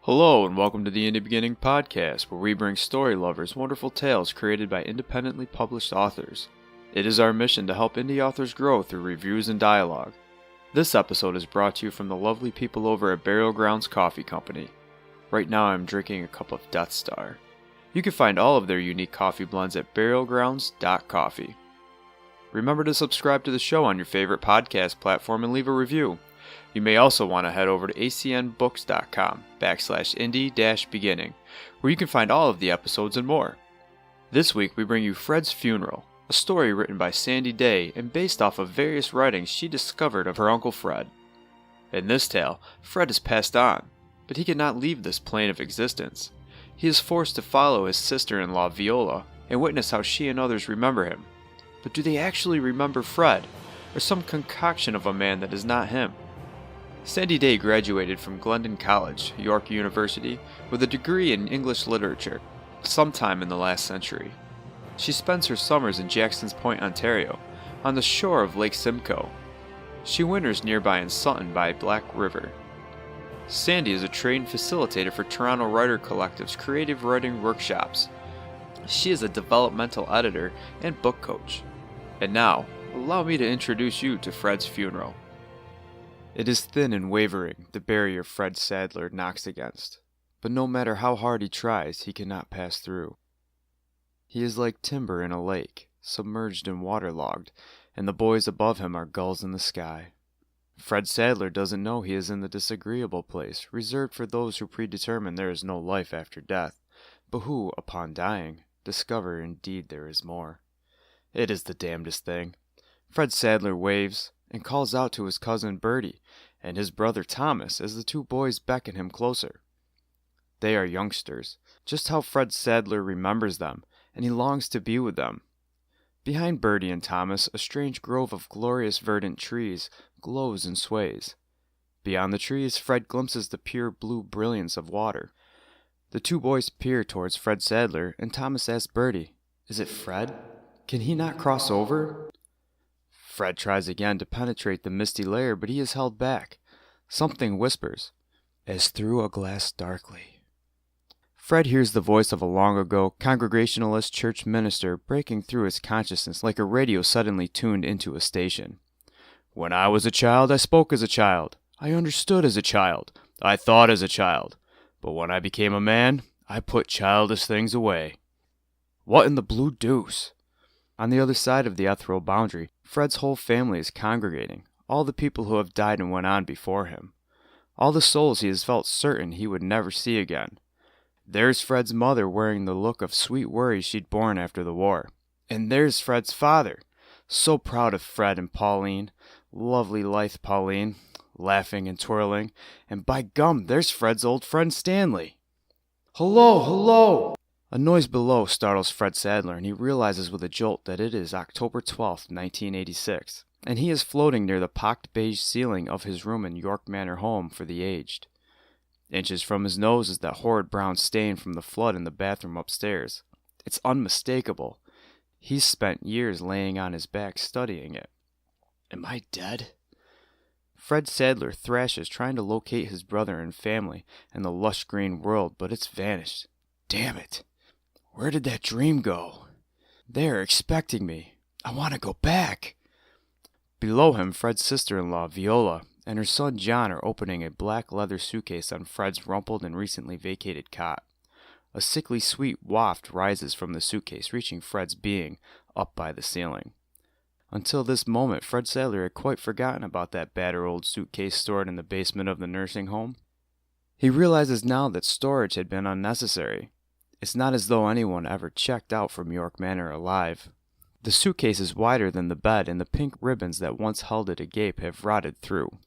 Hello and welcome to the In the Beginning podcast, where we bring story lovers wonderful tales created by independently published authors. It is our mission to help indie authors grow through reviews and dialogue. This episode is brought to you from the lovely people over at Burial Grounds Coffee Company. Right now I'm drinking a cup of Death Star. You can find all of their unique coffee blends at burialgrounds.coffee. Remember to subscribe to the show on your favorite podcast platform and leave a review. You may also want to head over to acnbooks.com/indie-beginning, where you can find all of the episodes and more. This week we bring you Fred's Funeral, a story written by Sandy Day and based off of various writings she discovered of her Uncle Fred. In this tale, Fred is passed on, but he cannot leave this plane of existence. He is forced to follow his sister-in-law Viola and witness how she and others remember him. But do they actually remember Fred, or some concoction of a man that is not him? Sandy Day graduated from Glendon College, York University, with a degree in English literature, sometime in the last century. She spends her summers in Jackson's Point, Ontario, on the shore of Lake Simcoe. She winters nearby in Sutton by Black River. Sandy is a trained facilitator for Toronto Writer Collective's creative writing workshops. She is a developmental editor and book coach. And now, allow me to introduce you to Fred's Funeral. It is thin and wavering, the barrier Fred Sadler knocks against, but no matter how hard he tries, he cannot pass through. He is like timber in a lake, submerged and waterlogged, and the boys above him are gulls in the sky. Fred Sadler doesn't know he is in the disagreeable place, reserved for those who predetermine there is no life after death, but who, upon dying, discover indeed there is more. It is the damnedest thing. Fred Sadler waves and calls out to his cousin Bertie and his brother Thomas as the two boys beckon him closer. They are youngsters, just how Fred Sadler remembers them, and he longs to be with them. Behind Bertie and Thomas, a strange grove of glorious verdant trees glows and sways. Beyond the trees, Fred glimpses the pure blue brilliance of water. The two boys peer towards Fred Sadler, and Thomas asks Bertie, "Is it Fred? Can he not cross over?" Fred tries again to penetrate the misty layer, but he is held back. Something whispers, "As through a glass darkly." Fred hears the voice of a long-ago Congregationalist church minister breaking through his consciousness like a radio suddenly tuned into a station. "When I was a child, I spoke as a child. I understood as a child. I thought as a child. But when I became a man, I put childish things away." What in the blue deuce? On the other side of the ethereal boundary, Fred's whole family is congregating, all the people who have died and went on before him. All the souls he has felt certain he would never see again. There's Fred's mother wearing the look of sweet worry she'd borne after the war. And there's Fred's father, so proud of Fred and Pauline, lovely lithe Pauline, laughing and twirling, and by gum, there's Fred's old friend Stanley. "Hello, hello!" A noise below startles Fred Sadler, and he realizes with a jolt that it is October 12th, 1986, and he is floating near the pocked beige ceiling of his room in York Manor home for the aged. Inches from his nose is that horrid brown stain from the flood in the bathroom upstairs. It's unmistakable. He's spent years laying on his back studying it. Am I dead? Fred Sadler thrashes trying to locate his brother and family in the lush green world, but it's vanished. Damn it! Where did that dream go? They are expecting me. I want to go back. Below him, Fred's sister-in-law, Viola, and her son John are opening a black leather suitcase on Fred's rumpled and recently vacated cot. A sickly sweet waft rises from the suitcase, reaching Fred's being up by the ceiling. Until this moment, Fred Sadler had quite forgotten about that battered old suitcase stored in the basement of the nursing home. He realizes now that storage had been unnecessary. It's not as though anyone ever checked out from York Manor alive. The suitcase is wider than the bed, and the pink ribbons that once held it agape have rotted through.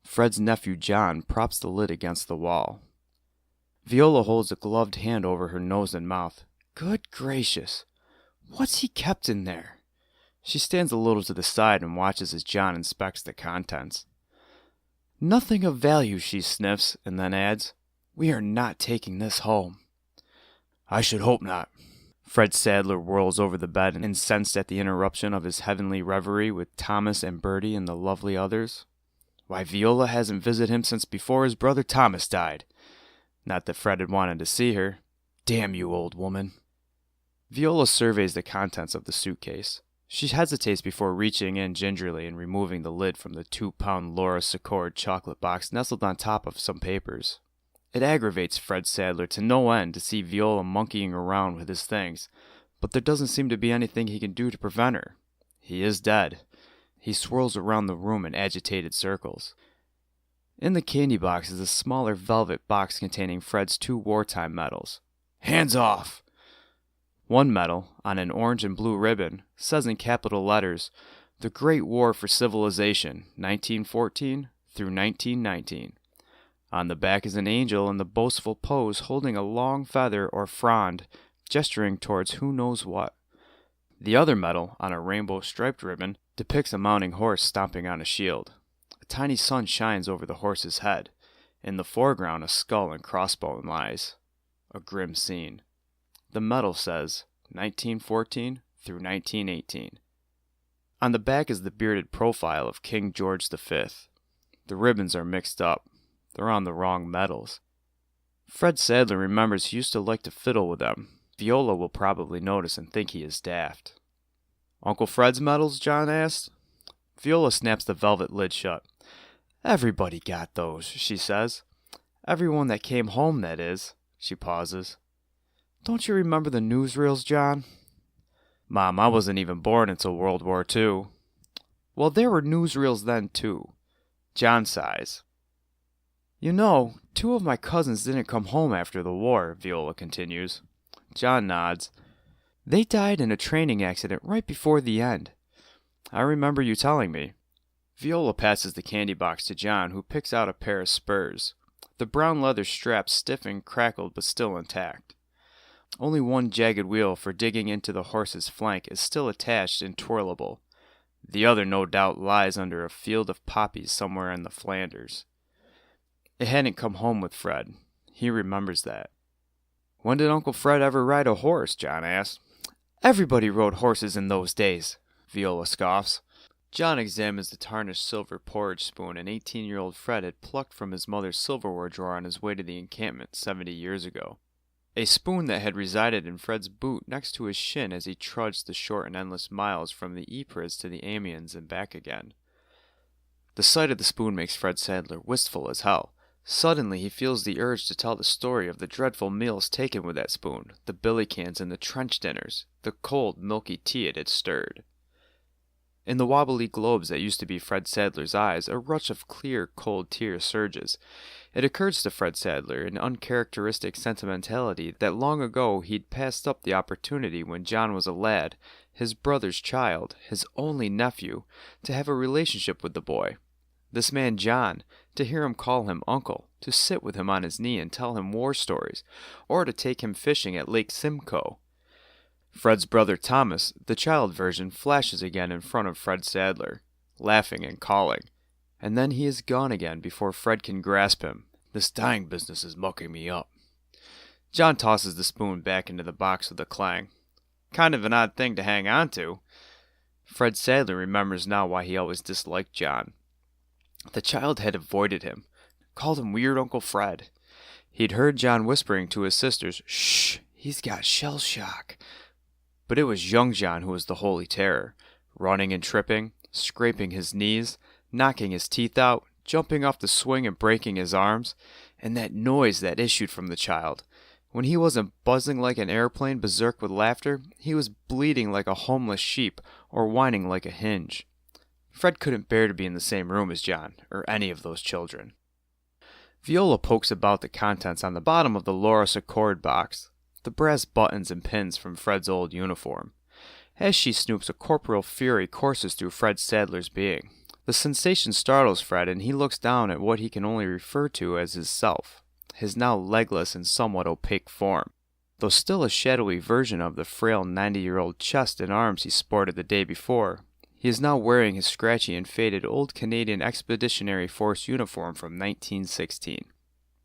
Fred's nephew John props the lid against the wall. Viola holds a gloved hand over her nose and mouth. Good gracious! What's he kept in there? She stands a little to the side and watches as John inspects the contents. Nothing of value, she sniffs, and then adds, "We are not taking this home." "I should hope not." Fred Sadler whirls over the bed, incensed at the interruption of his heavenly reverie with Thomas and Bertie and the lovely others. Why, Viola hasn't visited him since before his brother Thomas died. Not that Fred had wanted to see her. Damn you, old woman. Viola surveys the contents of the suitcase. She hesitates before reaching in gingerly and removing the lid from the 2-pound Laura Secord chocolate box nestled on top of some papers. It aggravates Fred Sadler to no end to see Viola monkeying around with his things, but there doesn't seem to be anything he can do to prevent her. He is dead. He swirls around the room in agitated circles. In the candy box is a smaller velvet box containing Fred's 2 wartime medals. Hands off! One medal, on an orange and blue ribbon, says in capital letters, The Great War for Civilization, 1914 through 1919. On the back is an angel in the boastful pose holding a long feather or frond, gesturing towards who knows what. The other medal, on a rainbow-striped ribbon, depicts a mounting horse stomping on a shield. A tiny sun shines over the horse's head. In the foreground, a skull and crossbone lies. A grim scene. The medal says, 1914 through 1918. On the back is the bearded profile of King George V. The ribbons are mixed up. They're on the wrong medals. Fred Sadler remembers he used to like to fiddle with them. Viola will probably notice and think he is daft. Uncle Fred's medals? John asked. Viola snaps the velvet lid shut. Everybody got those, she says. Everyone that came home, that is. She pauses. Don't you remember the newsreels, John? Mom, I wasn't even born until World War II. Well, there were newsreels then, too. John sighs. You know, 2 of my cousins didn't come home after the war, Viola continues. John nods. They died in a training accident right before the end. I remember you telling me. Viola passes the candy box to John, who picks out a pair of spurs. The brown leather strap stiff and crackled but still intact. Only one jagged wheel for digging into the horse's flank is still attached and twirlable. The other no doubt lies under a field of poppies somewhere in the Flanders. It hadn't come home with Fred. He remembers that. When did Uncle Fred ever ride a horse? John asked. Everybody rode horses in those days, Viola scoffs. John examines the tarnished silver porridge spoon an 18-year-old Fred had plucked from his mother's silverware drawer on his way to the encampment 70 years ago. A spoon that had resided in Fred's boot next to his shin as he trudged the short and endless miles from the Ypres to the Amiens and back again. The sight of the spoon makes Fred Sadler wistful as hell. Suddenly he feels the urge to tell the story of the dreadful meals taken with that spoon, the billy cans and the trench dinners, the cold, milky tea it had stirred. In the wobbly globes that used to be Fred Sadler's eyes, a rush of clear, cold tears surges. It occurs to Fred Sadler, in uncharacteristic sentimentality, that long ago he'd passed up the opportunity when John was a lad, his brother's child, his only nephew, to have a relationship with the boy. This man John, to hear him call him uncle, to sit with him on his knee and tell him war stories, or to take him fishing at Lake Simcoe. Fred's brother Thomas, the child version, flashes again in front of Fred Sadler, laughing and calling, and then he is gone again before Fred can grasp him. This dying business is mucking me up. John tosses the spoon back into the box with a clang. Kind of an odd thing to hang on to. Fred Sadler remembers now why he always disliked John. The child had avoided him, called him weird Uncle Fred. He'd heard John whispering to his sisters, "Shh, he's got shell shock." But it was young John who was the holy terror, running and tripping, scraping his knees, knocking his teeth out, jumping off the swing and breaking his arms, and that noise that issued from the child. When he wasn't buzzing like an airplane berserk with laughter, he was bleating like a homeless sheep or whining like a hinge. Fred couldn't bear to be in the same room as John, or any of those children. Viola pokes about the contents on the bottom of the Laura Secord box, the brass buttons and pins from Fred's old uniform. As she snoops, a corporeal fury courses through Fred Sadler's being. The sensation startles Fred, and he looks down at what he can only refer to as his self, his now legless and somewhat opaque form, though still a shadowy version of the frail 90-year-old chest and arms he sported the day before. He is now wearing his scratchy and faded old Canadian Expeditionary Force uniform from 1916.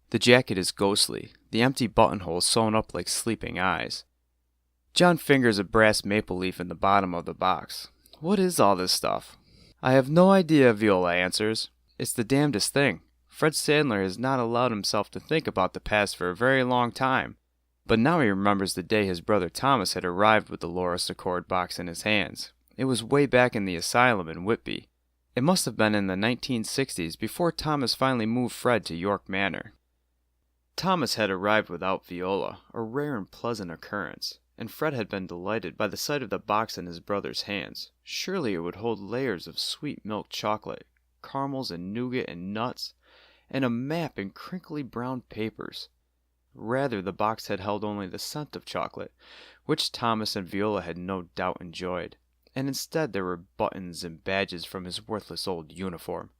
The jacket is ghostly, the empty buttonholes sewn up like sleeping eyes. John fingers a brass maple leaf in the bottom of the box. What is all this stuff? I have no idea, Viola answers. It's the damnedest thing. Fred Sadler has not allowed himself to think about the past for a very long time, but now he remembers the day his brother Thomas had arrived with the Loris Accord box in his hands. It was way back in the asylum in Whitby. It must have been in the 1960s, before Thomas finally moved Fred to York Manor. Thomas had arrived without Viola, a rare and pleasant occurrence, and Fred had been delighted by the sight of the box in his brother's hands. Surely it would hold layers of sweet milk chocolate, caramels and nougat and nuts, and a map in crinkly brown papers. Rather, the box had held only the scent of chocolate, which Thomas and Viola had no doubt enjoyed, and instead there were buttons and badges from his worthless old uniform,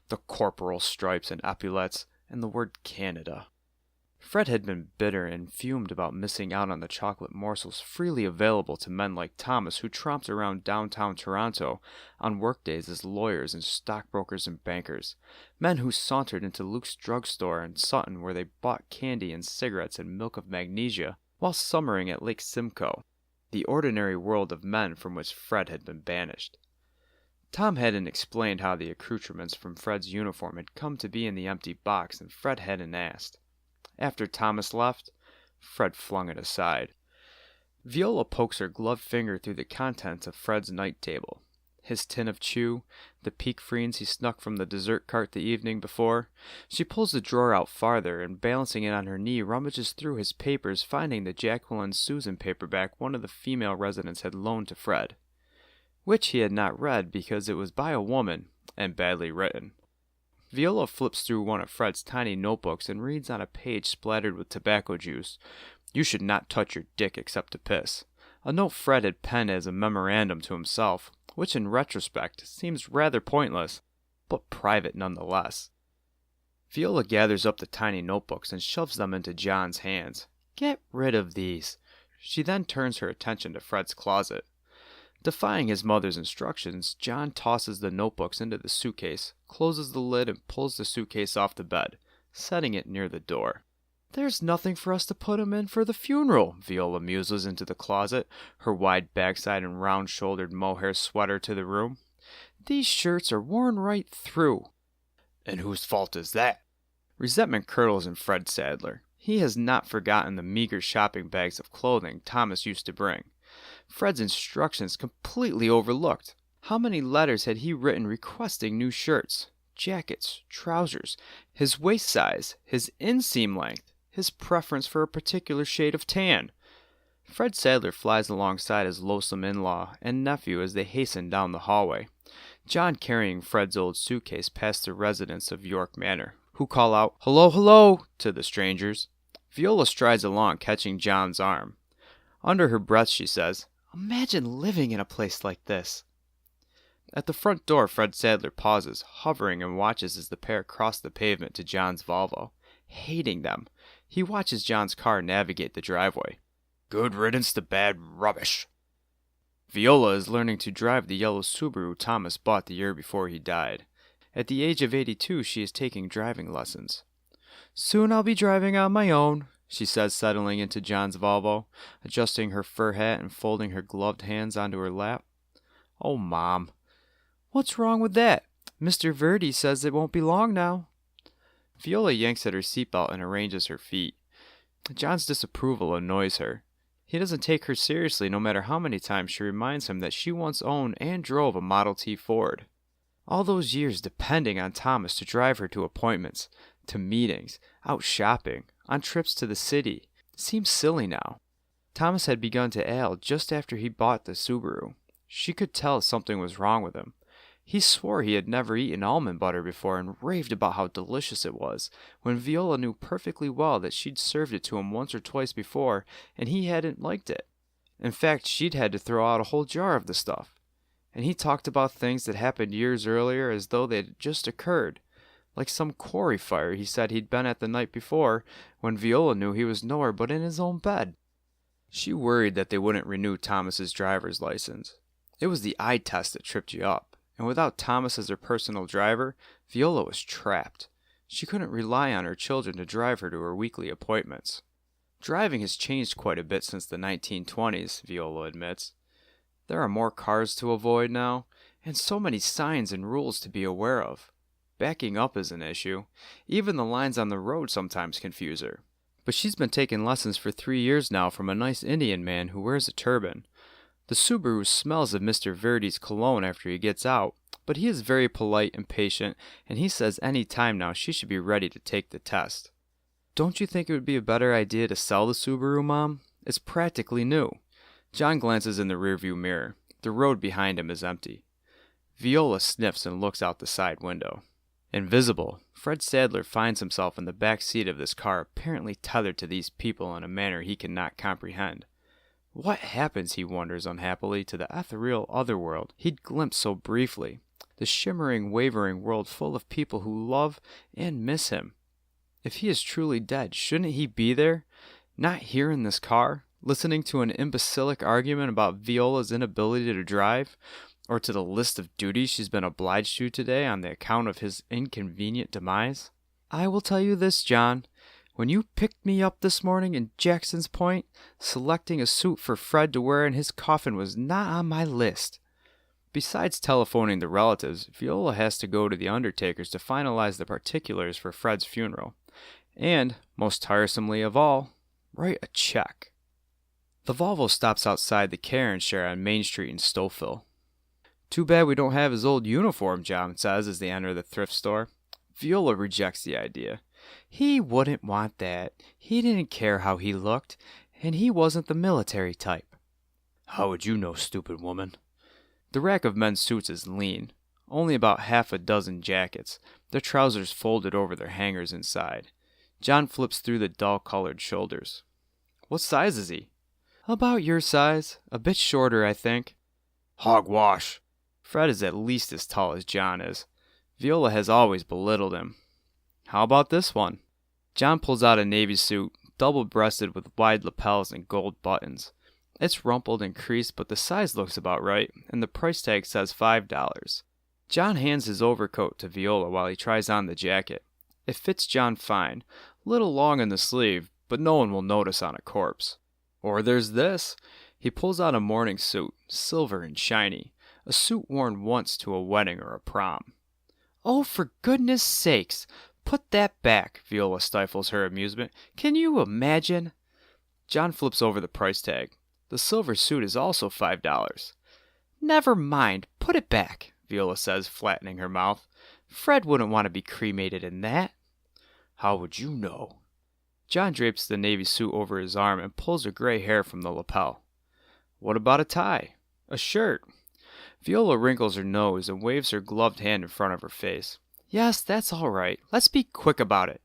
the corporal stripes and epaulets, and the word Canada. Fred had been bitter and fumed about missing out on the chocolate morsels freely available to men like Thomas, who tromped around downtown Toronto on workdays as lawyers and stockbrokers and bankers, men who sauntered into Luke's drugstore in Sutton where they bought candy and cigarettes and milk of magnesia while summering at Lake Simcoe, the ordinary world of men from which Fred had been banished. Tom hadn't explained how the accoutrements from Fred's uniform had come to be in the empty box, and Fred hadn't asked. After Thomas left, Fred flung it aside. Viola pokes her gloved finger through the contents of Fred's night table. His tin of chew, the peak friends he snuck from the dessert cart the evening before. She pulls the drawer out farther, and balancing it on her knee, rummages through his papers, finding the Jacqueline Susan paperback one of the female residents had loaned to Fred, which he had not read because it was by a woman and badly written. Viola flips through one of Fred's tiny notebooks and reads on a page splattered with tobacco juice, "You should not touch your dick except to piss," a note Fred had penned as a memorandum to himself, which in retrospect seems rather pointless, but private nonetheless. Viola gathers up the tiny notebooks and shoves them into John's hands. "Get rid of these." She then turns her attention to Fred's closet. Defying his mother's instructions, John tosses the notebooks into the suitcase, closes the lid, and pulls the suitcase off the bed, setting it near the door. "There's nothing for us to put 'em in for the funeral," Viola muses into the closet, her wide backside and round-shouldered mohair sweater to the room. "These shirts are worn right through." "And whose fault is that?" Resentment curdles in Fred Sadler. He has not forgotten the meager shopping bags of clothing Thomas used to bring. Fred's instructions completely overlooked. How many letters had he written requesting new shirts, jackets, trousers, his waist size, his inseam length, his preference for a particular shade of tan? Fred Sadler flies alongside his loathsome in-law and nephew as they hasten down the hallway, John carrying Fred's old suitcase past the residents of York Manor, who call out, "Hello, hello," to the strangers. Viola strides along, catching John's arm. Under her breath, she says, "Imagine living in a place like this." At the front door, Fred Sadler pauses, hovering, and watches as the pair cross the pavement to John's Volvo. Hating them, he watches John's car navigate the driveway. "Good riddance to bad rubbish." Viola is learning to drive the yellow Subaru Thomas bought the year before he died. At the age of 82, she is taking driving lessons. "Soon I'll be driving on my own," she says, settling into John's Volvo, adjusting her fur hat and folding her gloved hands onto her lap. "Oh, Mom." "What's wrong with that? Mr. Verdi says it won't be long now." Viola yanks at her seatbelt and arranges her feet. John's disapproval annoys her. He doesn't take her seriously no matter how many times she reminds him that she once owned and drove a Model T Ford. All those years depending on Thomas to drive her to appointments, to meetings, out shopping, on trips to the city, seems silly now. Thomas had begun to ail just after he bought the Subaru. She could tell something was wrong with him. He swore he had never eaten almond butter before and raved about how delicious it was, when Viola knew perfectly well that she'd served it to him once or twice before and he hadn't liked it. In fact, she'd had to throw out a whole jar of the stuff. And he talked about things that happened years earlier as though they'd just occurred, like some quarry fire he said he'd been at the night before, when Viola knew he was nowhere but in his own bed. She worried that they wouldn't renew Thomas's driver's license. It was the eye test that tripped you up, and without Thomas as her personal driver, Viola was trapped. She couldn't rely on her children to drive her to her weekly appointments. Driving has changed quite a bit since the 1920s, Viola admits. There are more cars to avoid now, and so many signs and rules to be aware of. Backing up is an issue. Even the lines on the road sometimes confuse her. But she's been taking lessons for 3 years now from a nice Indian man who wears a turban. The Subaru smells of Mr. Verdi's cologne after he gets out, but he is very polite and patient, and he says any time now she should be ready to take the test. Don't you think it would be a better idea to sell the Subaru, Mom? It's practically new. John glances in the rearview mirror. The road behind him is empty. Viola sniffs and looks out the side window. Invisible, Fred Sadler finds himself in the back seat of this car, apparently tethered to these people in a manner he cannot comprehend. What happens, he wonders unhappily, to the ethereal otherworld he'd glimpsed so briefly, the shimmering, wavering world full of people who love and miss him? If he is truly dead, shouldn't he be there? Not here in this car, listening to an imbecilic argument about Viola's inability to drive, or to the list of duties she's been obliged to today on the account of his inconvenient demise? I will tell you this, John. When you picked me up this morning in Jackson's Point, selecting a suit for Fred to wear in his coffin was not on my list. Besides telephoning the relatives, Viola has to go to the undertaker's to finalize the particulars for Fred's funeral. And, most tiresomely of all, write a check. The Volvo stops outside the Karen share on Main Street in Stouffville. Too bad we don't have his old uniform, John says as they enter the thrift store. Viola rejects the idea. He wouldn't want that. He didn't care how he looked, and he wasn't the military type. How would you know, stupid woman? The rack of men's suits is lean, only about half a dozen jackets, their trousers folded over their hangers inside. John flips through the dull-colored shoulders. What size is he? About your size. A bit shorter, I think. Hogwash. Fred is at least as tall as John is. Viola has always belittled him. How about this one? John pulls out a navy suit, double-breasted with wide lapels and gold buttons. It's rumpled and creased, but the size looks about right, and the price tag says $5. John hands his overcoat to Viola while he tries on the jacket. It fits John fine, little long in the sleeve, but no one will notice on a corpse. Or there's this. He pulls out a morning suit, silver and shiny, a suit worn once to a wedding or a prom. Oh, for goodness sakes! Put that back, Viola stifles her amusement. Can you imagine? John flips over the price tag. The silver suit is also $5. Never mind, put it back, Viola says, flattening her mouth. Fred wouldn't want to be cremated in that. How would you know? John drapes the navy suit over his arm and pulls her gray hair from the lapel. What about a tie? A shirt? Viola wrinkles her nose and waves her gloved hand in front of her face. Yes, that's all right. Let's be quick about it.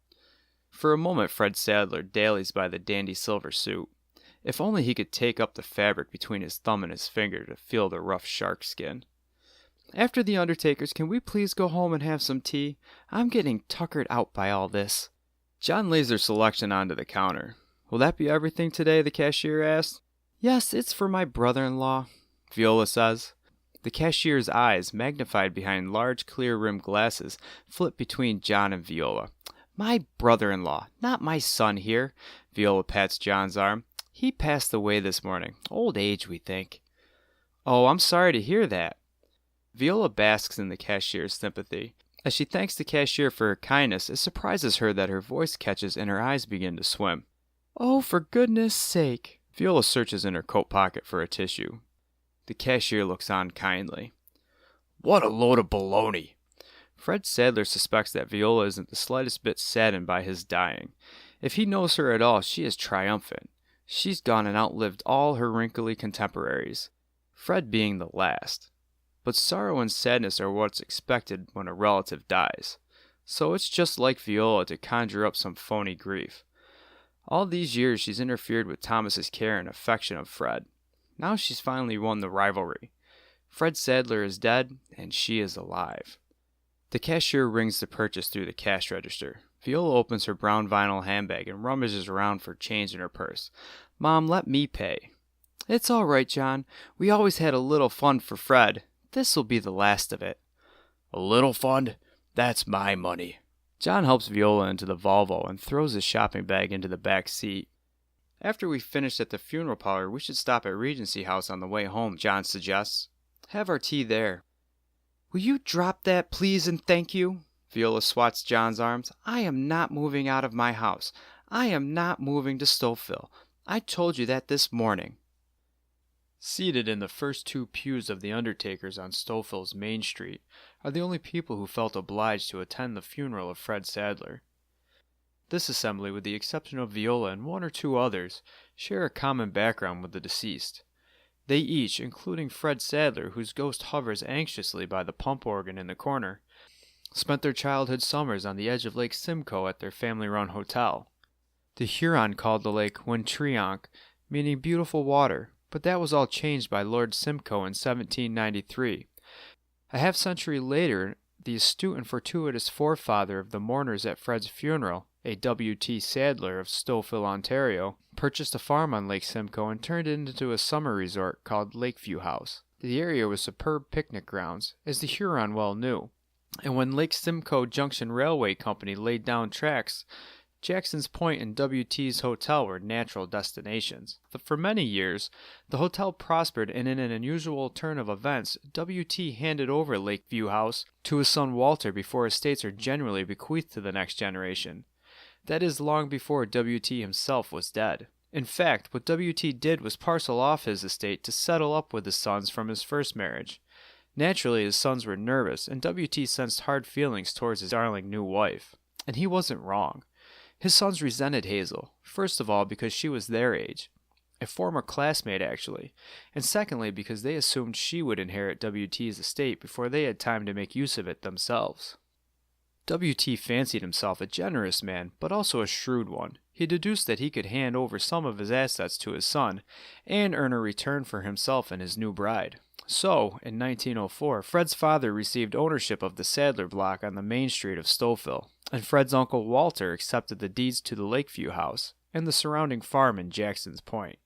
For a moment Fred Sadler dallies by the dandy silver suit. If only he could take up the fabric between his thumb and his finger to feel the rough shark skin. After the undertaker's, can we please go home and have some tea? I'm getting tuckered out by all this. John lays their selection onto the counter. Will that be everything today? The cashier asked. Yes, it's for my brother-in-law, Viola says. The cashier's eyes, magnified behind large clear-rimmed glasses, flip between John and Viola. My brother-in-law, not my son here. Viola pats John's arm. He passed away this morning. Old age, we think. Oh, I'm sorry to hear that. Viola basks in the cashier's sympathy. As she thanks the cashier for her kindness, it surprises her that her voice catches and her eyes begin to swim. Oh, for goodness sake. Viola searches in her coat pocket for a tissue. The cashier looks on kindly. What a load of baloney. Fred Sadler suspects that Viola isn't the slightest bit saddened by his dying. If he knows her at all, she is triumphant. She's gone and outlived all her wrinkly contemporaries, Fred being the last. But sorrow and sadness are what's expected when a relative dies. So it's just like Viola to conjure up some phony grief. All these years she's interfered with Thomas's care and affection of Fred. Now she's finally won the rivalry. Fred Sadler is dead, and she is alive. The cashier rings the purchase through the cash register. Viola opens her brown vinyl handbag and rummages around for change in her purse. Mom, let me pay. It's all right, John. We always had a little fun for Fred. This'll be the last of it. A little fun? That's my money. John helps Viola into the Volvo and throws his shopping bag into the back seat. After we finish at the funeral parlor, we should stop at Regency House on the way home, John suggests. Have our tea there. Will you drop that, please, and thank you? Viola swats John's arms. "I am not moving out of my house. I am not moving to Stouffville. I told you that this morning." Seated in the first two pews of the undertakers on Stouffville's Main Street are the only people who felt obliged to attend the funeral of Fred Sadler. This assembly, with the exception of Viola and one or two others, share a common background with the deceased. They each, including Fred Sadler, whose ghost hovers anxiously by the pump organ in the corner, spent their childhood summers on the edge of Lake Simcoe at their family-run hotel. The Huron called the lake Wintreonk, meaning beautiful water, but that was all changed by Lord Simcoe in 1793. A half-century later, the astute and fortuitous forefather of the mourners at Fred's funeral, a W.T. Sadler of Stouffville, Ontario, purchased a farm on Lake Simcoe and turned it into a summer resort called Lakeview House. The area was superb picnic grounds, as the Huron well knew, and when Lake Simcoe Junction Railway Company laid down tracks, Jackson's Point and W.T.'s hotel were natural destinations. For many years, the hotel prospered, and in an unusual turn of events, W.T. handed over Lakeview House to his son Walter before estates are generally bequeathed to the next generation. That is, long before W.T. himself was dead. In fact, what W.T. did was parcel off his estate to settle up with his sons from his first marriage. Naturally, his sons were nervous, and W.T. sensed hard feelings towards his darling new wife. And he wasn't wrong. His sons resented Hazel, first of all because she was their age, a former classmate actually, and secondly because they assumed she would inherit W.T.'s estate before they had time to make use of it themselves. W.T. fancied himself a generous man, but also a shrewd one. He deduced that he could hand over some of his assets to his son, and earn a return for himself and his new bride. So, in 1904, Fred's father received ownership of the Sadler block on the main street of Stouffville, and Fred's uncle Walter accepted the deeds to the Lakeview House and the surrounding farm in Jackson's Point.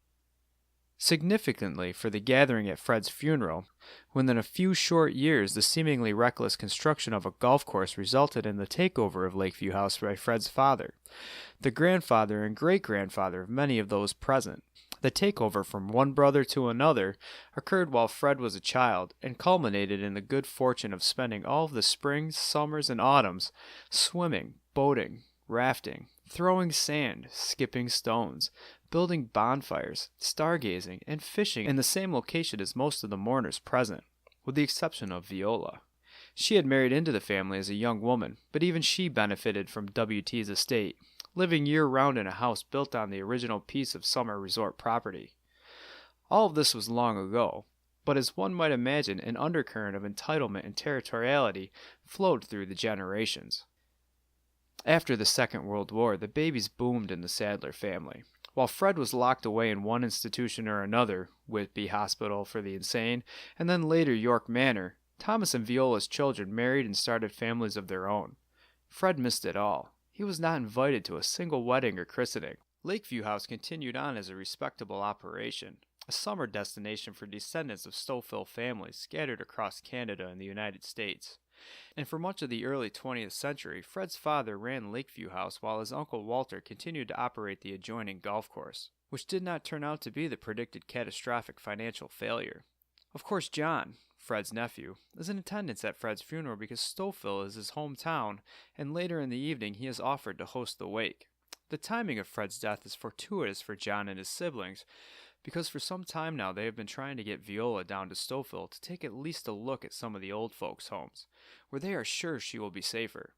Significantly for the gathering at Fred's funeral, within a few short years the seemingly reckless construction of a golf course resulted in the takeover of Lakeview House by Fred's father, the grandfather and great-grandfather of many of those present. The takeover from one brother to another occurred while Fred was a child, and culminated in the good fortune of spending all of the springs, summers, and autumns swimming, boating, rafting, throwing sand, skipping stones, building bonfires, stargazing, and fishing in the same location as most of the mourners present, with the exception of Viola. She had married into the family as a young woman, but even she benefited from W.T.'s estate, living year-round in a house built on the original piece of summer resort property. All of this was long ago, but as one might imagine, an undercurrent of entitlement and territoriality flowed through the generations. After the Second World War, the babies boomed in the Sadler family. While Fred was locked away in one institution or another, Whitby Hospital for the Insane, and then later York Manor, Thomas and Viola's children married and started families of their own. Fred missed it all. He was not invited to a single wedding or christening. Lakeview House continued on as a respectable operation, a summer destination for descendants of Stouffville families scattered across Canada and the United States. And for much of the early 20th century, Fred's father ran Lakeview House while his uncle Walter continued to operate the adjoining golf course, which did not turn out to be the predicted catastrophic financial failure. Of course, John, Fred's nephew, is in attendance at Fred's funeral because Stouffville is his hometown, and later in the evening he has offered to host the wake. The timing of Fred's death is fortuitous for John and his siblings, because for some time now they have been trying to get Viola down to Stouffville to take at least a look at some of the old folks' homes, where they are sure she will be safer.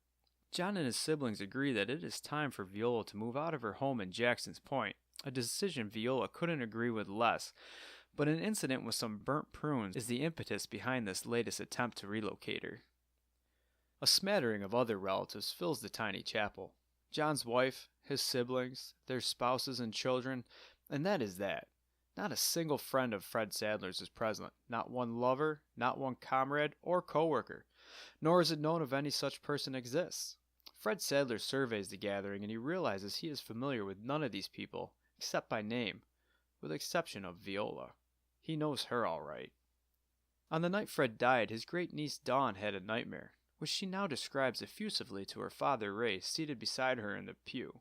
John and his siblings agree that it is time for Viola to move out of her home in Jackson's Point, a decision Viola couldn't agree with less, but an incident with some burnt prunes is the impetus behind this latest attempt to relocate her. A smattering of other relatives fills the tiny chapel. John's wife, his siblings, their spouses and children, and that is that. Not a single friend of Fred Sadler's is present, not one lover, not one comrade or coworker, nor is it known if any such person exists. Fred Sadler surveys the gathering and he realizes he is familiar with none of these people, except by name, with the exception of Viola. He knows her all right. On the night Fred died, his great-niece Dawn had a nightmare, which she now describes effusively to her father Ray, seated beside her in the pew.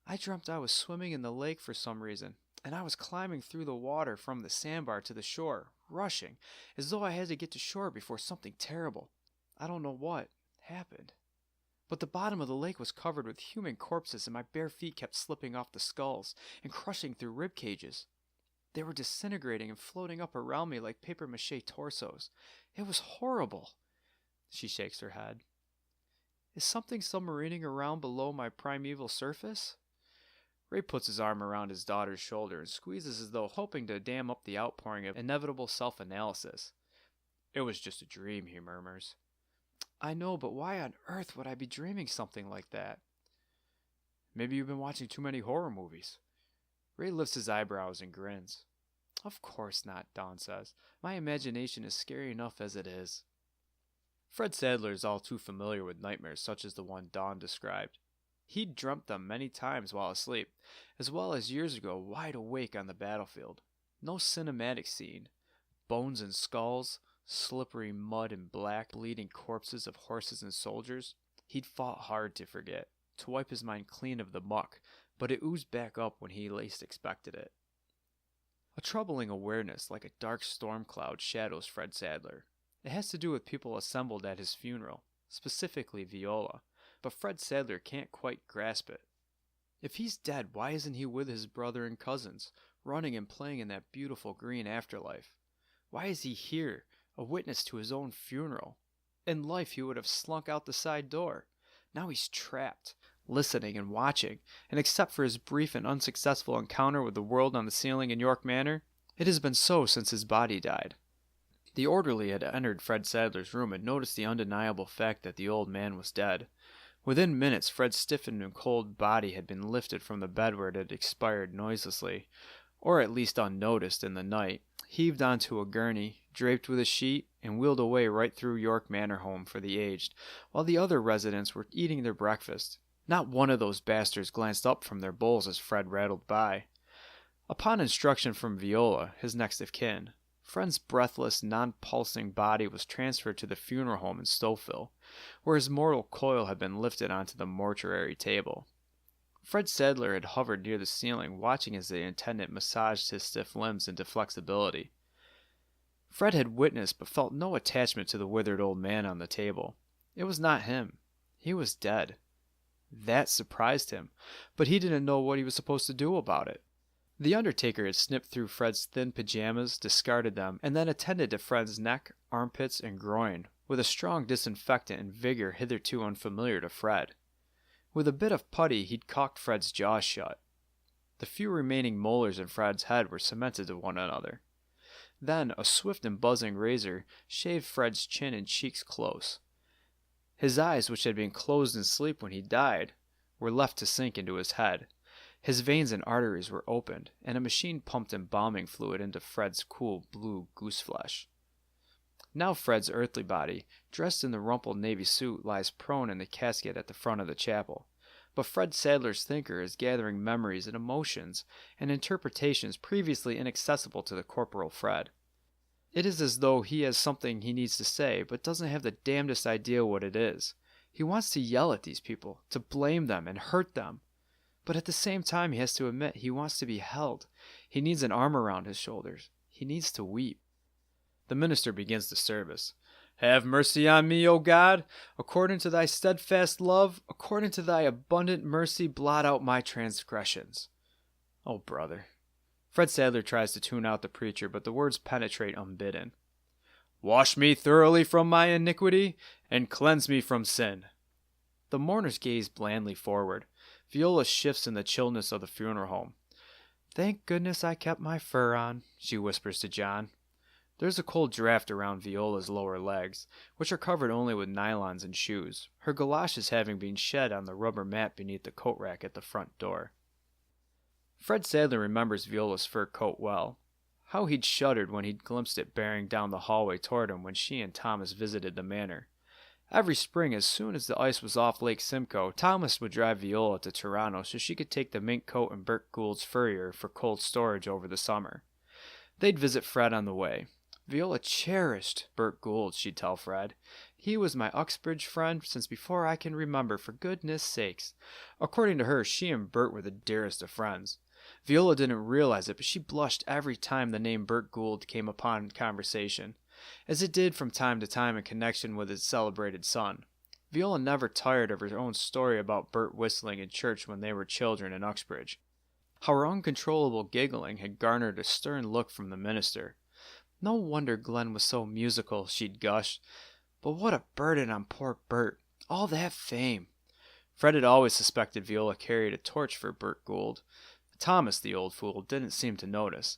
"I dreamt I was swimming in the lake for some reason, and I was climbing through the water from the sandbar to the shore, rushing, as though I had to get to shore before something terrible, I don't know what, happened. But the bottom of the lake was covered with human corpses, and my bare feet kept slipping off the skulls and crushing through rib cages. They were disintegrating and floating up around me like papier-mâché torsos. It was horrible. She shakes her head. Is something submarining around below my primeval surface? Ray puts his arm around his daughter's shoulder and squeezes as though hoping to dam up the outpouring of inevitable self-analysis. It was just a dream, he murmurs. I know, but why on earth would I be dreaming something like that? Maybe you've been watching too many horror movies. Ray lifts his eyebrows and grins. Of course not, Dawn says. My imagination is scary enough as it is. Fred Sadler is all too familiar with nightmares such as the one Dawn described. He'd dreamt them many times while asleep, as well as years ago wide awake on the battlefield. No cinematic scene. Bones and skulls, slippery mud and black, bleeding corpses of horses and soldiers. He'd fought hard to forget, to wipe his mind clean of the muck, but it oozed back up when he least expected it. A troubling awareness, like a dark storm cloud, shadows Fred Sadler. It has to do with people assembled at his funeral, specifically Viola, but Fred Sadler can't quite grasp it. If he's dead, why isn't he with his brother and cousins, running and playing in that beautiful green afterlife? Why is he here, a witness to his own funeral? In life, he would have slunk out the side door. Now he's trapped, listening and watching, and except for his brief and unsuccessful encounter with the world on the ceiling in York Manor, it has been so since his body died. The orderly had entered Fred Sadler's room and noticed the undeniable fact that the old man was dead. Within minutes, Fred's stiffened and cold body had been lifted from the bed where it had expired noiselessly, or at least unnoticed in the night, heaved onto a gurney, draped with a sheet, and wheeled away right through York Manor home for the aged, while the other residents were eating their breakfast. Not one of those bastards glanced up from their bowls as Fred rattled by. Upon instruction from Viola, his next of kin, Fred's breathless, non-pulsing body was transferred to the funeral home in Stouffville, where his mortal coil had been lifted onto the mortuary table. Fred Sadler had hovered near the ceiling, watching as the attendant massaged his stiff limbs into flexibility. Fred had witnessed but felt no attachment to the withered old man on the table. It was not him. He was dead. That surprised him, but he didn't know what he was supposed to do about it. The undertaker had snipped through Fred's thin pajamas, discarded them, and then attended to Fred's neck, armpits, and groin, with a strong disinfectant and vigor hitherto unfamiliar to Fred. With a bit of putty, he'd caulked Fred's jaws shut. The few remaining molars in Fred's head were cemented to one another. Then, a swift and buzzing razor shaved Fred's chin and cheeks close. His eyes, which had been closed in sleep when he died, were left to sink into his head. His veins and arteries were opened, and a machine pumped embalming fluid into Fred's cool blue gooseflesh. Now Fred's earthly body, dressed in the rumpled navy suit, lies prone in the casket at the front of the chapel. But Fred Sadler's thinker is gathering memories and emotions and interpretations previously inaccessible to the corporal Fred. It is as though he has something he needs to say, but doesn't have the damnedest idea what it is. He wants to yell at these people, to blame them and hurt them. But at the same time, he has to admit he wants to be held. He needs an arm around his shoulders. He needs to weep. The minister begins the service. Have mercy on me, O God. According to thy steadfast love, according to thy abundant mercy, blot out my transgressions. Oh, brother. Fred Sadler tries to tune out the preacher, but the words penetrate unbidden. Wash me thoroughly from my iniquity, and cleanse me from sin. The mourners gaze blandly forward. Viola shifts in the chillness of the funeral home. Thank goodness I kept my fur on, she whispers to John. There's a cold draft around Viola's lower legs, which are covered only with nylons and shoes, her galoshes having been shed on the rubber mat beneath the coat rack at the front door. Fred Sadler remembers Viola's fur coat well. How he'd shuddered when he'd glimpsed it bearing down the hallway toward him when she and Thomas visited the manor. Every spring, as soon as the ice was off Lake Simcoe, Thomas would drive Viola to Toronto so she could take the mink coat and Bert Gould's furrier for cold storage over the summer. They'd visit Fred on the way. Viola cherished Bert Gould, she'd tell Fred. He was my Uxbridge friend since before I can remember, for goodness sakes. According to her, she and Bert were the dearest of friends. Viola didn't realize it, but she blushed every time the name Bert Gould came upon conversation, as it did from time to time in connection with his celebrated son. Viola never tired of her own story about Bert whistling in church when they were children in Uxbridge. How her uncontrollable giggling had garnered a stern look from the minister. No wonder Glenn was so musical, she'd gush. But what a burden on poor Bert. All that fame. Fred had always suspected Viola carried a torch for Bert Gould. Thomas, the old fool, didn't seem to notice.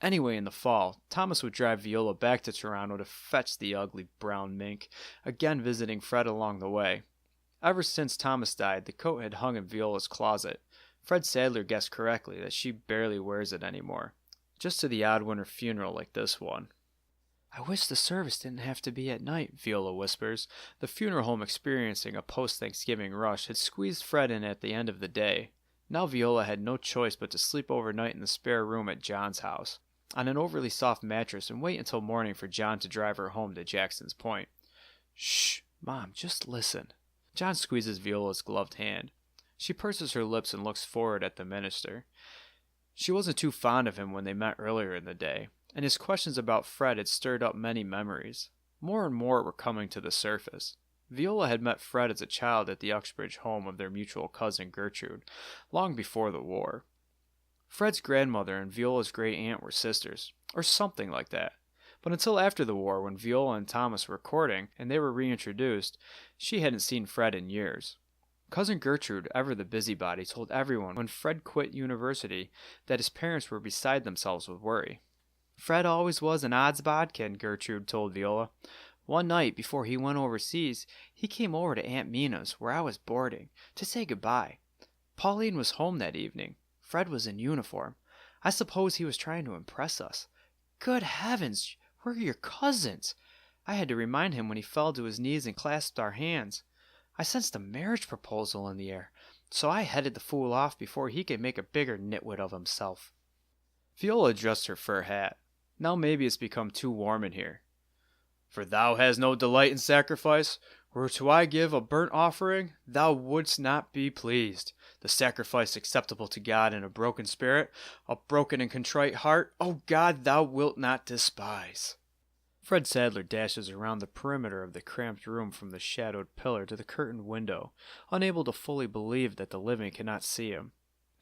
Anyway, in the fall, Thomas would drive Viola back to Toronto to fetch the ugly brown mink, again visiting Fred along the way. Ever since Thomas died, the coat had hung in Viola's closet. Fred Sadler guessed correctly that she barely wears it anymore, just to the odd winter funeral like this one. "I wish the service didn't have to be at night," Viola whispers. The funeral home, experiencing a post-Thanksgiving rush, had squeezed Fred in at the end of the day. Now Viola had no choice but to sleep overnight in the spare room at John's house, on an overly soft mattress, and wait until morning for John to drive her home to Jackson's Point. "Shh, Mom, just listen." John squeezes Viola's gloved hand. She purses her lips and looks forward at the minister. She wasn't too fond of him when they met earlier in the day, and his questions about Fred had stirred up many memories. More and more were coming to the surface. Viola had met Fred as a child at the Uxbridge home of their mutual cousin Gertrude, long before the war. Fred's grandmother and Viola's great aunt were sisters, or something like that. But until after the war, when Viola and Thomas were courting and they were reintroduced, she hadn't seen Fred in years. Cousin Gertrude, ever the busybody, told everyone when Fred quit university that his parents were beside themselves with worry. "Fred always was an odds bodkin," Gertrude told Viola. "One night, before he went overseas, he came over to Aunt Mina's, where I was boarding, to say goodbye. Pauline was home that evening. Fred was in uniform. I suppose he was trying to impress us. Good heavens, we're your cousins! I had to remind him when he fell to his knees and clasped our hands. I sensed a marriage proposal in the air, so I headed the fool off before he could make a bigger nitwit of himself." Viola adjusts her fur hat. Now maybe it's become too warm in here. "For thou hast no delight in sacrifice. Were to I give a burnt offering, thou wouldst not be pleased. The sacrifice acceptable to God in a broken spirit, a broken and contrite heart, O God, thou wilt not despise." Fred Sadler dashes around the perimeter of the cramped room from the shadowed pillar to the curtained window, unable to fully believe that the living cannot see him.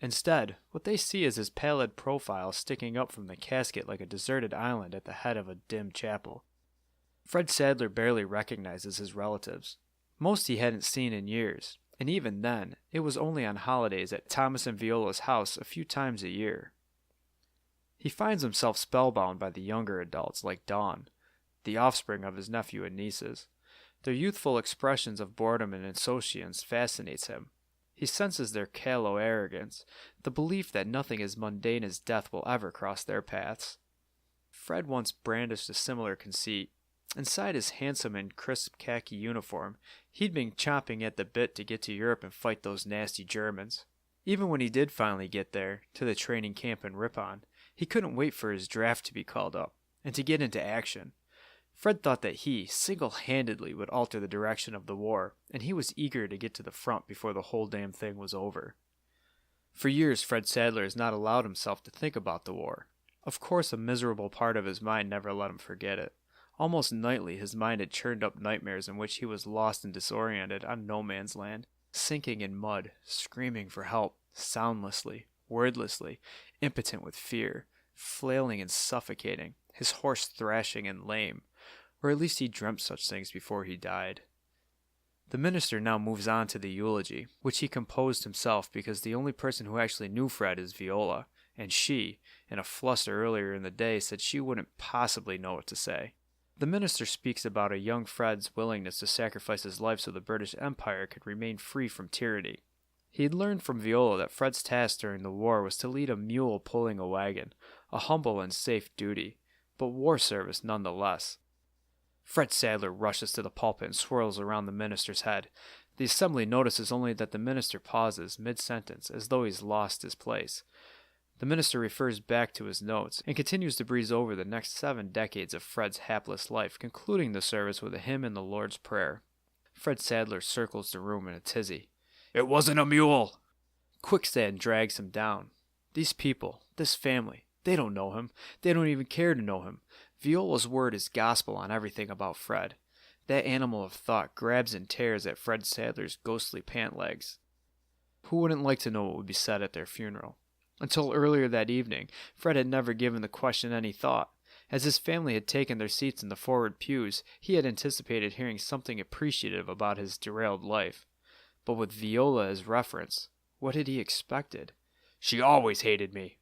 Instead, what they see is his pallid profile sticking up from the casket like a deserted island at the head of a dim chapel. Fred Sadler barely recognizes his relatives. Most he hadn't seen in years, and even then, it was only on holidays at Thomas and Viola's house a few times a year. He finds himself spellbound by the younger adults like Dawn, the offspring of his nephew and nieces. Their youthful expressions of boredom and insouciance fascinates him. He senses their callow arrogance, the belief that nothing as mundane as death will ever cross their paths. Fred once brandished a similar conceit. Inside his handsome and crisp khaki uniform, he'd been chomping at the bit to get to Europe and fight those nasty Germans. Even when he did finally get there, to the training camp in Ripon, he couldn't wait for his draft to be called up, and to get into action. Fred thought that he, single-handedly, would alter the direction of the war, and he was eager to get to the front before the whole damn thing was over. For years, Fred Sadler has not allowed himself to think about the war. Of course, a miserable part of his mind never let him forget it. Almost nightly, his mind had churned up nightmares in which he was lost and disoriented on no man's land, sinking in mud, screaming for help, soundlessly, wordlessly, impotent with fear, flailing and suffocating, his horse thrashing and lame, or at least he dreamt such things before he died. The minister now moves on to the eulogy, which he composed himself because the only person who actually knew Fred is Viola, and she, in a fluster earlier in the day, said she wouldn't possibly know what to say. The minister speaks about a young Fred's willingness to sacrifice his life so the British Empire could remain free from tyranny. He had learned from Viola that Fred's task during the war was to lead a mule pulling a wagon, a humble and safe duty, but war service nonetheless. Fred Sadler rushes to the pulpit and swirls around the minister's head. The assembly notices only that the minister pauses mid-sentence as though he's lost his place. The minister refers back to his notes and continues to breeze over the next 7 decades of Fred's hapless life, concluding the service with a hymn and the Lord's Prayer. Fred Sadler circles the room in a tizzy. "It wasn't a mule!" Quicksand drags him down. These people, this family, they don't know him. They don't even care to know him. Viola's word is gospel on everything about Fred. That animal of thought grabs and tears at Fred Sadler's ghostly pant legs. Who wouldn't like to know what would be said at their funeral? Until earlier that evening, Fred had never given the question any thought. As his family had taken their seats in the forward pews, he had anticipated hearing something appreciative about his derailed life. But with Viola as reference, what had he expected? "She always hated me."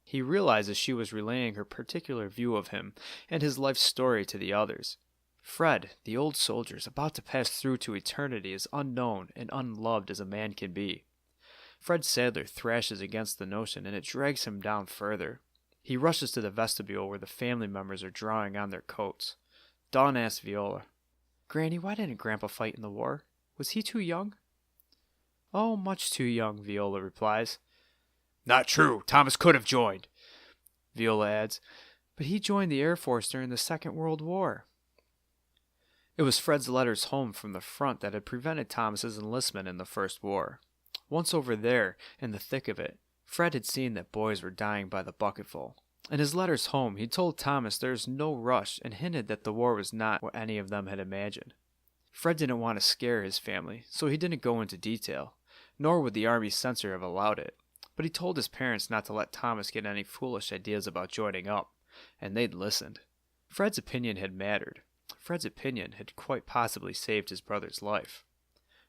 He realized as she was relaying her particular view of him and his life story to the others. Fred, the old soldier, is about to pass through to eternity as unknown and unloved as a man can be. Fred Sadler thrashes against the notion, and it drags him down further. He rushes to the vestibule where the family members are drawing on their coats. Dawn asks Viola, "Granny, why didn't Grandpa fight in the war? Was he too young?" "Oh, much too young," Viola replies. "Not true. Thomas could have joined," Viola adds, "but he joined the Air Force during the Second World War." It was Fred's letters home from the front that had prevented Thomas's enlistment in the First War. Once over there, in the thick of it, Fred had seen that boys were dying by the bucketful. In his letters home, he told Thomas there was no rush and hinted that the war was not what any of them had imagined. Fred didn't want to scare his family, so he didn't go into detail, nor would the Army censor have allowed it. But he told his parents not to let Thomas get any foolish ideas about joining up, and they'd listened. Fred's opinion had mattered. Fred's opinion had quite possibly saved his brother's life.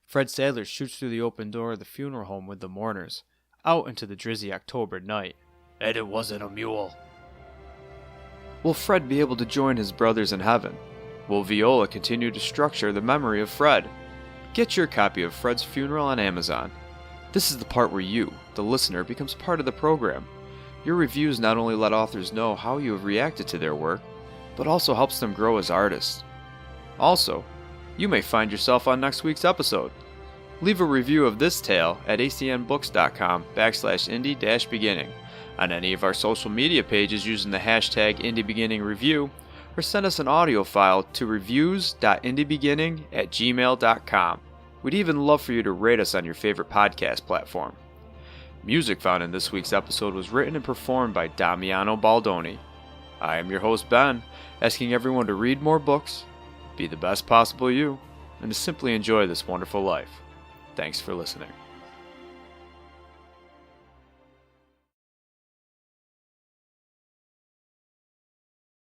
Fred Sadler shoots through the open door of the funeral home with the mourners, out into the drizzly October night. And it wasn't a mule. Will Fred be able to join his brothers in heaven? Will Viola continue to structure the memory of Fred? Get your copy of Fred's Funeral on Amazon. This is the part where you, the listener, becomes part of the program. Your reviews not only let authors know how you have reacted to their work, but also helps them grow as artists. Also, you may find yourself on next week's episode. Leave a review of this tale at acnbooks.com/indie-beginning on any of our social media pages using the hashtag IndieBeginningReview, or send us an audio file to reviews.indiebeginning@gmail.com. We'd even love for you to rate us on your favorite podcast platform. Music found in this week's episode was written and performed by Damiano Baldoni. I am your host, Ben, asking everyone to read more books, be the best possible you, and to simply enjoy this wonderful life. Thanks for listening.